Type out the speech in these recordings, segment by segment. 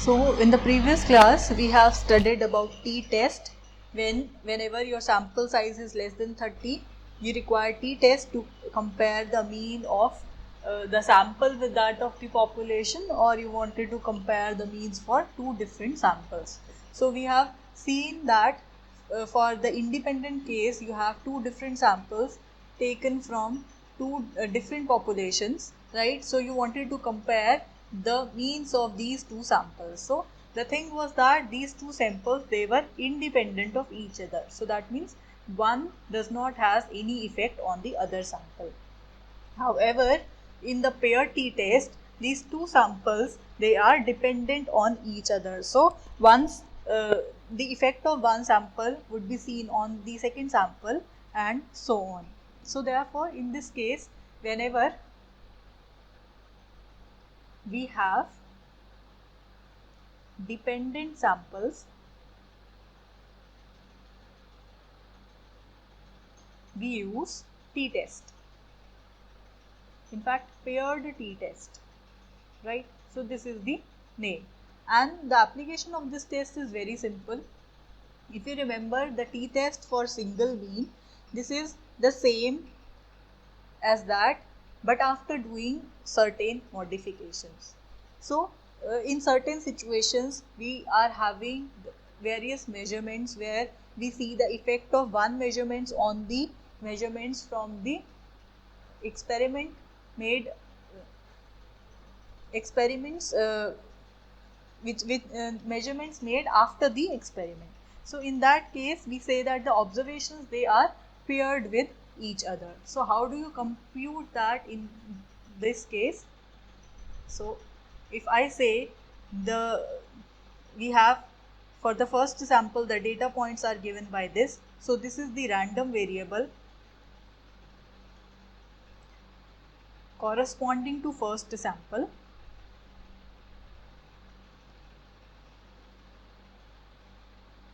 So in the previous class we have studied about t-test. Whenever your sample size is less than 30, you require t-test to compare the mean of the sample with that of the population, or you wanted to compare the means for two different samples. So we have seen that for the independent case you have two different samples taken from two different populations, right? So you wanted to compare the means of these two samples. So the thing was that these two samples, they were independent of each other. So that means one does not have any effect on the other sample. However, in the pair t-test, these two samples, they are dependent on each other. So once the effect of one sample would be seen on the second sample, and so on. So therefore, in this case, whenever we have dependent samples, we use t-test. In fact, paired t-test, right? So this is the name, and the application of this test is very simple. If you remember the t-test for single mean, this is the same as that, but after doing certain modifications. So in certain situations we are having various measurements where we see the effect of one measurements on the measurements from the experiment made experiments with measurements made after the experiment. So in that case we say that the observations, they are paired with each other. So how do you compute that in this case? So if I say we have for the first sample the data points are given by this. So this is the random variable corresponding to first sample,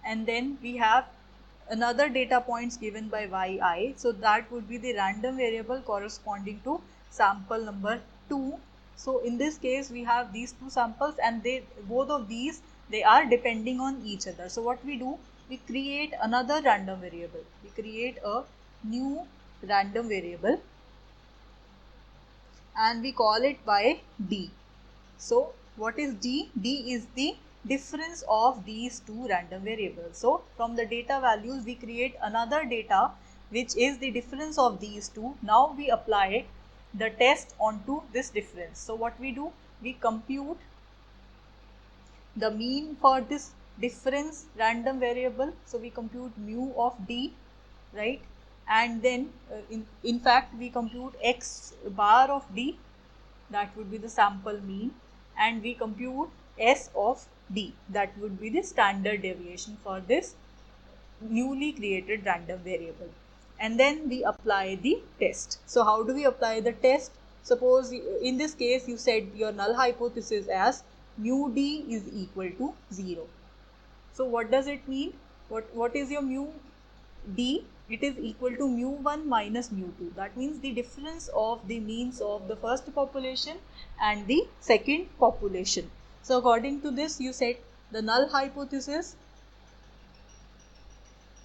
and then we have another data points given by yi. So that would be the random variable corresponding to sample number 2. So in this case we have these two samples, and both of these, they are depending on each other. So what we do, we create another random variable. We create a new random variable and we call it by d. So what is d? D is the difference of these two random variables. So from the data values we create another data which is the difference of these two. Now we apply the test onto this difference. So what we do, we compute the mean for this difference random variable. So we compute mu of d, right? And then in fact we compute x bar of d, that would be the sample mean, and we compute s of d, that would be the standard deviation for this newly created random variable, and then we apply the test. So how do we apply the test? Suppose in this case you said your null hypothesis as mu d is equal to 0. So what does it mean? What is your mu d? It is equal to mu1 minus mu2. That means the difference of the means of the first population and the second population. So according to this, you set the null hypothesis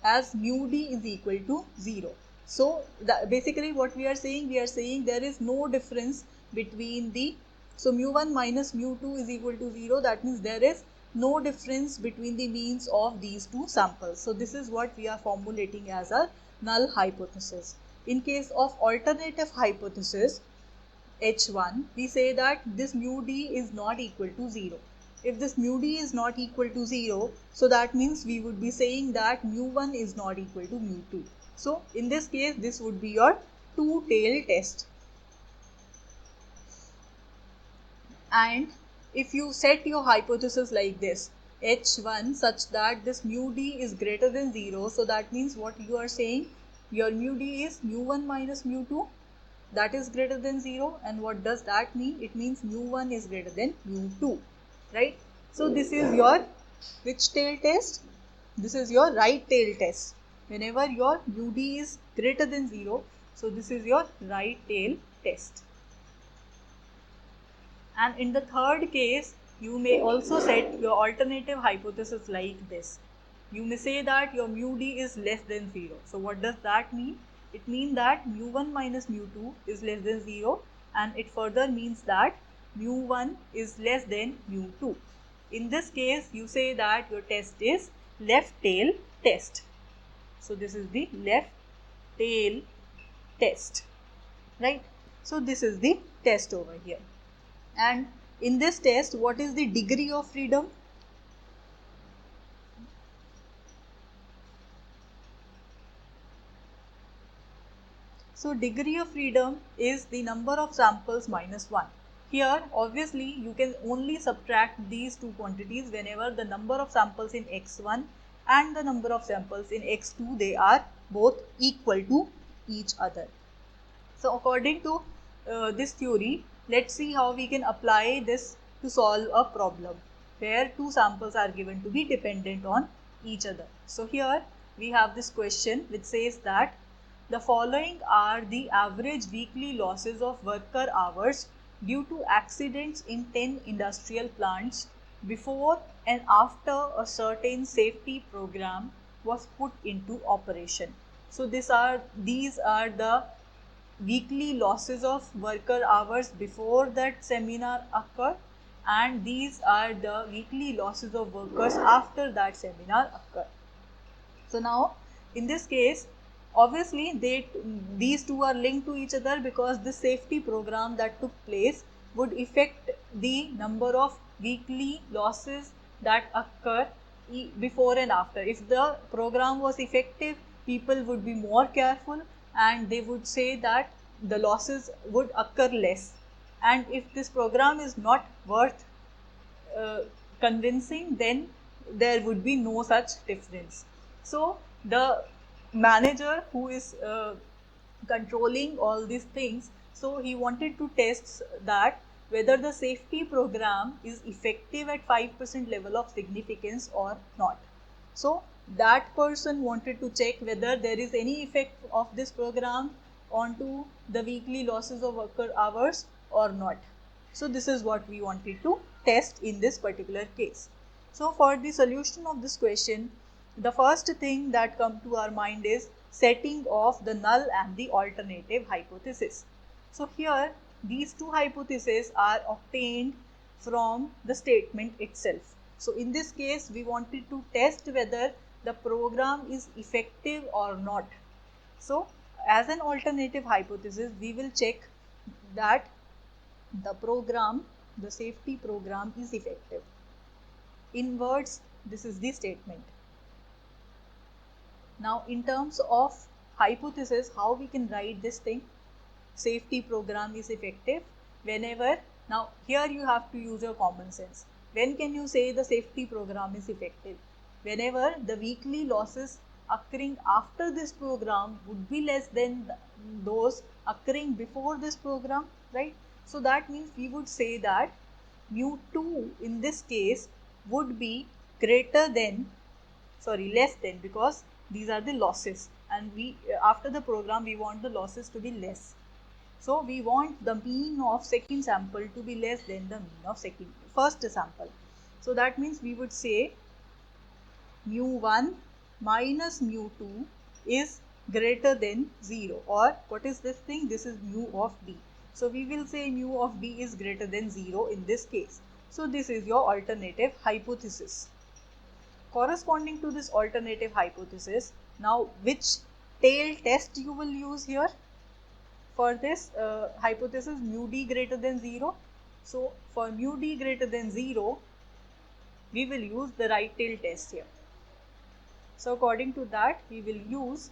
as mu d is equal to 0. So basically what we are saying there is no difference between so mu1 minus mu2 is equal to 0. That means there is no difference between the means of these two samples. So this is what we are formulating as a null hypothesis. In case of alternative hypothesis H1, we say that this mu d is not equal to 0. If this mu d is not equal to 0, so that means we would be saying that mu1 is not equal to mu2. So in this case, this would be your two-tailed test. And if you set your hypothesis like this, H1 such that this mu d is greater than 0, so that means what you are saying, your mu d is mu1 minus mu2, that is greater than 0. And what does that mean? It means mu1 is greater than mu2, right? So this is your which tail test? This is your right tail test. Whenever your mu d is greater than 0, so this is your right tail test. And in the third case, you may also set your alternative hypothesis like this. You may say that your mu d is less than 0. So what does that mean? It means that mu1 minus mu2 is less than 0, and it further means that mu1 is less than mu2. In this case, you say that your test is left tail test. So this is the left tail test, right? So this is the test over here. And in this test, what is the degree of freedom? So degree of freedom is the number of samples minus 1. Here obviously you can only subtract these two quantities whenever the number of samples in x1 and the number of samples in x2, they are both equal to each other. So according to this theory, let's see how we can apply this to solve a problem where two samples are given to be dependent on each other. So here we have this question which says that the following are the average weekly losses of worker hours due to accidents in 10 industrial plants before and after a certain safety program was put into operation. So these are the weekly losses of worker hours before that seminar occurred, and these are the weekly losses of workers after that seminar occurred. So now in this case, obviously these two are linked to each other because the safety program that took place would affect the number of weekly losses that occur before and after. If the program was effective, people would be more careful and they would say that the losses would occur less. And if this program is not worth convincing, then there would be no such difference. So the manager who is controlling all these things, so he wanted to test that whether the safety program is effective at 5% level of significance or not. So that person wanted to check whether there is any effect of this program onto the weekly losses of worker hours or not. So this is what we wanted to test in this particular case. So for the solution of this question, the first thing that comes to our mind is setting of the null and the alternative hypothesis. So here these two hypotheses are obtained from the statement itself. So in this case, we wanted to test whether the program is effective or not. So as an alternative hypothesis, we will check that the safety program is effective. In words, this is the statement. Now in terms of hypothesis, how we can write this thing? Safety program is effective whenever, now here you have to use your common sense. When can you say the safety program is effective? Whenever the weekly losses occurring after this program would be less than those occurring before this program, right? So that means we would say that mu2 in this case would be less than, because these are the losses, and we after the program we want the losses to be less. So we want the mean of second sample to be less than the mean of first sample. So that means we would say mu1 minus mu2 is greater than 0, or what is this thing? This is mu of d. So we will say mu of d is greater than 0 in this case. So this is your alternative hypothesis. Corresponding to this alternative hypothesis, now which tail test you will use here? For this hypothesis mu d greater than 0. So for mu d greater than 0, we will use the right tail test here. So according to that, we will use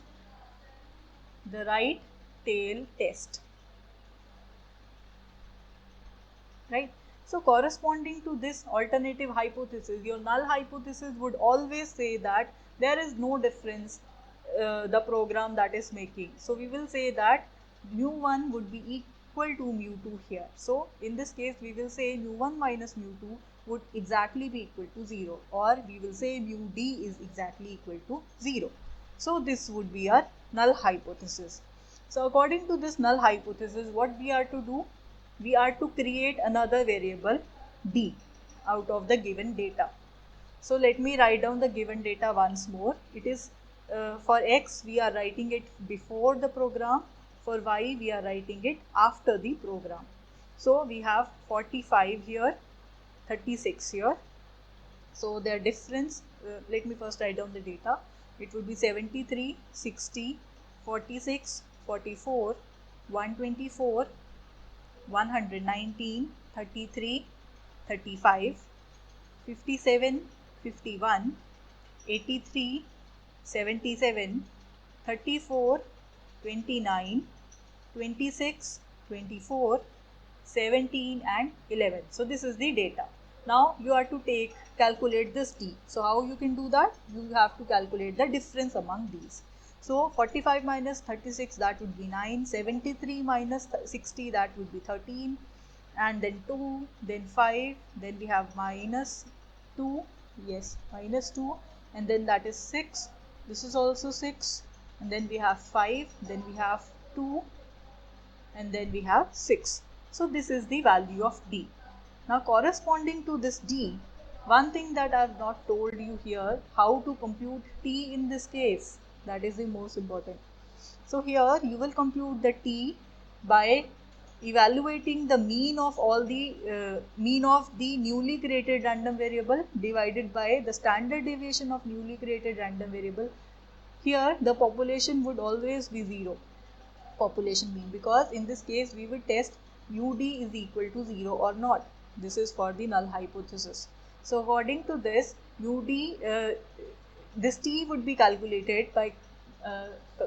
the right tail test, right? So corresponding to this alternative hypothesis, your null hypothesis would always say that there is no difference the program that is making. So we will say that mu1 would be equal to mu2 here. So in this case, we will say mu1 minus mu2 would exactly be equal to 0, or we will say mu d is exactly equal to 0. So this would be our null hypothesis. So according to this null hypothesis, what we are to do? We are to create another variable d. out of the given data. So let me write down the given data once more. It is for x we are writing it before the program, for y we are writing it after the program. So we have 45 here, 36 here. So their difference, let me first write down the data. It would be 73, 60, 46, 44, 124, 119, 33, 35, 57, 51, 83, 77, 34, 29, 26, 24, 17 and 11. So this is the data. Now you are to calculate this d. So how you can do that? You have to calculate the difference among these. So 45 minus 36, that would be 9, 73 minus 60, that would be 13, and then 2, then 5, then we have minus 2, yes, minus 2, and then that is 6, this is also 6, and then we have 5, then we have 2, and then we have 6. So this is the value of d. Now corresponding to this d, one thing that I have not told you here, how to compute t in this case, that is the most important. So here you will compute the t by evaluating the mean of all the mean of the newly created random variable divided by the standard deviation of newly created random variable. Here the population would always be 0, population mean, because in this case we will test ud is equal to 0 or not. This is for the null hypothesis. So according to this, this t would be calculated by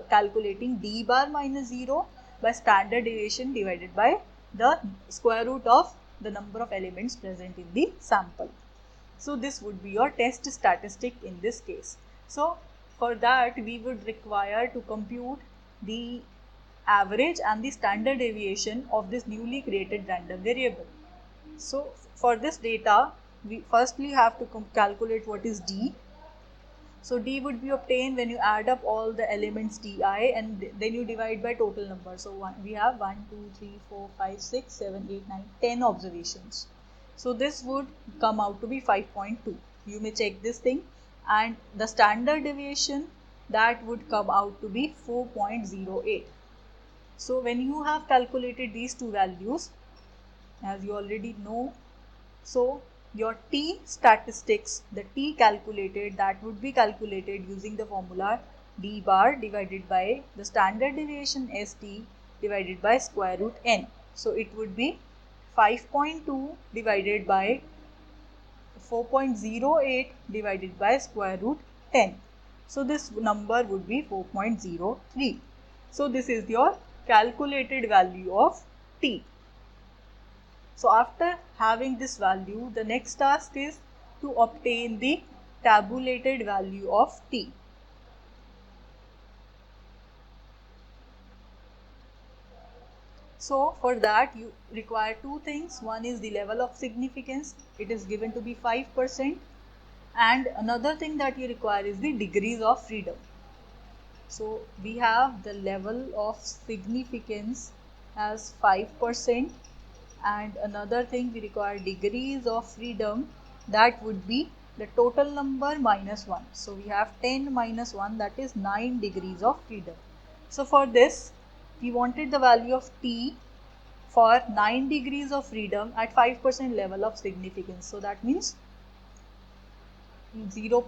calculating d bar minus 0 by standard deviation divided by the square root of the number of elements present in the sample. So this would be your test statistic in this case. So for that we would require to compute the average and the standard deviation of this newly created random variable. So for this data, we firstly have to calculate what is d. So d would be obtained when you add up all the elements di and then you divide by total number. So we have 1, 2, 3, 4, 5, 6, 7, 8, 9, 10 observations. So this would come out to be 5.2. You may check this thing, and the standard deviation, that would come out to be 4.08. So when you have calculated these two values, as you already know, so your t statistics, the t calculated, that would be calculated using the formula d bar divided by the standard deviation st divided by square root n. So it would be 5.2 divided by 4.08 divided by square root 10. So this number would be 4.03. So this is your calculated value of t. So after having this value, the next task is to obtain the tabulated value of t. So for that you require two things. One is the level of significance. It is given to be 5%. And another thing that you require is the degrees of freedom. So we have the level of significance as 5%, and another thing we require degrees of freedom, that would be the total number minus 1. So we have 10 minus 1, that is 9 degrees of freedom. So for this we wanted the value of t for 9 degrees of freedom at 5% level of significance. So that means 0.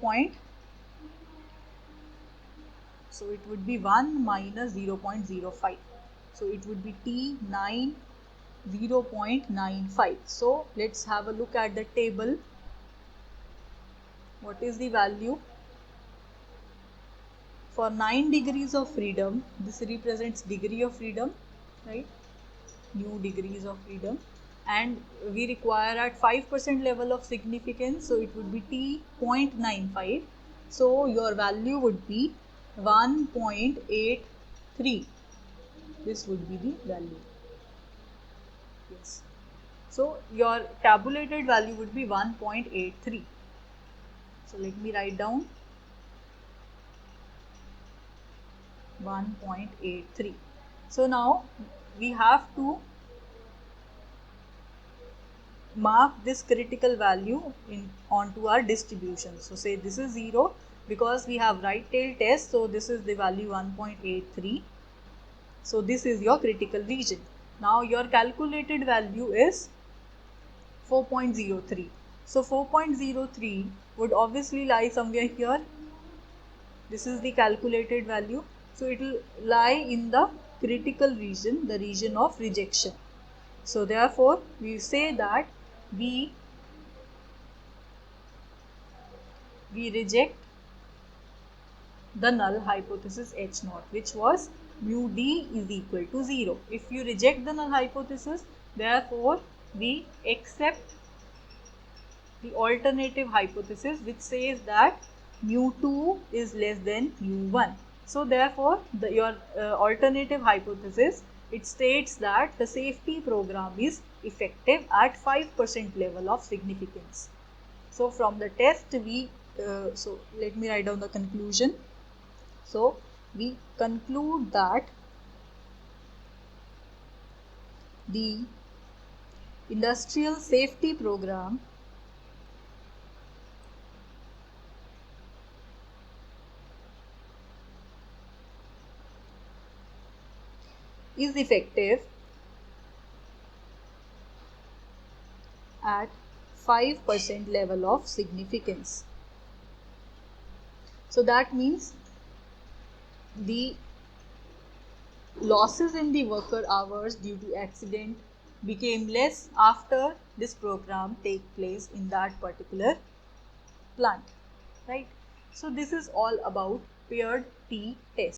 So it would be 1 minus 0.05. So it would be t 9 0.95. So let's have a look at the table. What is the value? For 9 degrees of freedom, this represents degree of freedom, right? New degrees of freedom. And we require at 5% level of significance, so it would be t 0.95. So your value would be 1.83. This would be the value. Yes. So your tabulated value would be 1.83. So let me write down 1.83. So now we have to mark this critical value onto our distribution. So say this is 0 because we have right tail test, so this is the value 1.83. So this is your critical region. Now your calculated value is 4.03. So 4.03 would obviously lie somewhere here. This is the calculated value. So it will lie in the critical region, the region of rejection. So therefore we say that we reject the null hypothesis H naught, which was mu D is equal to 0. If you reject the null hypothesis, therefore we accept the alternative hypothesis which says that mu2 is less than mu1. So therefore your alternative hypothesis, it states that the safety program is effective at 5% level of significance. So from the test we so let me write down the conclusion. So we conclude that the industrial safety program is effective at 5% level of significance. So that means the losses in the worker hours due to accident became less after this program take place in that particular plant, right? So this is all about paired T test.